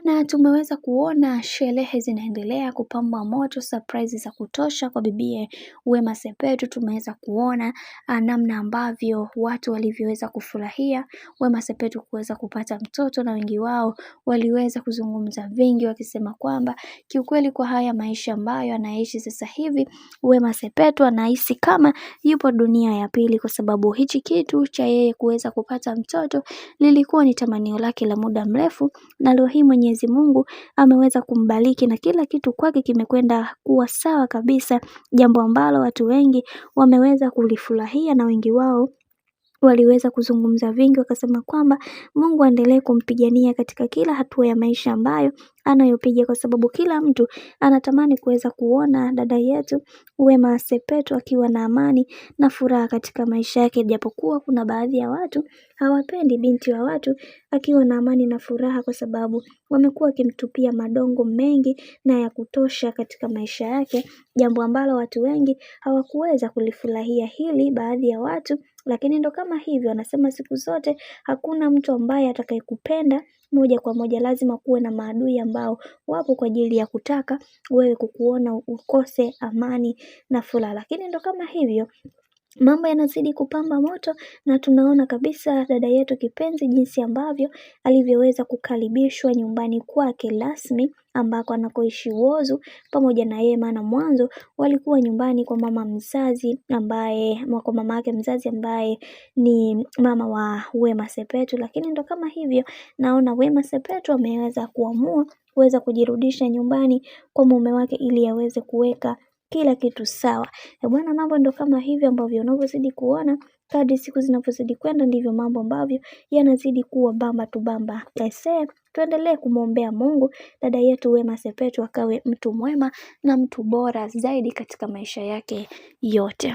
Na tumeweza kuona sherehe zinaendelea kupamba moto, surprise za kutosha kwa bibie Wema Sepetu. Tumeweza kuona namna ambavyo watu walivyoweza kufurahia Wema Sepetu kuweza kupata mtoto, na wengi wao waliweza kuzungumza vingi wakisema kwamba kiukweli kwa haya maisha ambayo anaishi sasa hivi Wema Sepetu anahisi kama yupo dunia ya pili, kwa sababu hichi kitu cha yeye kuweza kupata mtoto lilikuwa ni tamanio lake la muda mrefu, na leo hii Mwenyezi Mungu ameweza kumbariki na kila kitu kwake kimekwenda kuwa sawa kabisa, jambo ambalo watu wengi wameweza kulifurahia, na wengi wao waliweza kuzungumza vingi wakasema kwamba Mungu aendelee kumpigania katika kila hatua ya maisha ambayo anayopiga, kwa sababu kila mtu anatamani kuweza kuona dada yetu Wema Sepetu akiwa na amani na furaha katika maisha yake, japokuwa kuna baadhi ya watu hawapendi binti wa watu akiwa na amani na furaha, kwa sababu wamekuwa wakimtupia madongo mengi na ya kutosha katika maisha yake, jambo ambalo watu wengi hawakuweza kulifurahia hili baadhi ya watu. Lakini ndo kama hivyo, anasema siku zote hakuna mtu ambaye atakayekupenda moja kwa moja, lazima kuwe na maadui ambao wapo kwa ajili ya kutaka wewe kukuona ukose amani na furaha. Lakini ndo kama hivyo, mambo yanazidi kupamba moto, na tunaona kabisa dada yetu kipenzi jinsi ambavyo alivyoweza kukaribishwa nyumbani kwake rasmi ambako anakoishi Whozu pamoja na yeye, maana mwanzo walikuwa nyumbani kwa mama mzazi ambaye kwa mama yake mzazi ambaye ni mama wa Wema Sepetu. Lakini ndo kama hivyo, naona Wema Sepetu ameweza kuamua kuweza kujirudisha nyumbani kwa mume wake ili aweze kuweka kila kitu sawa. Bwana, mambo ndo kama hivyo ambavyo unavyozidi kuona, kadri siku zinavyozidi kwenda ndivyo mambo ambavyo yanazidi kuwa bamba tu bamba. Tuendelee kumwombea Mungu dada yetu Wema Sepetu akawe mtu mwema na mtu bora zaidi katika maisha yake yote.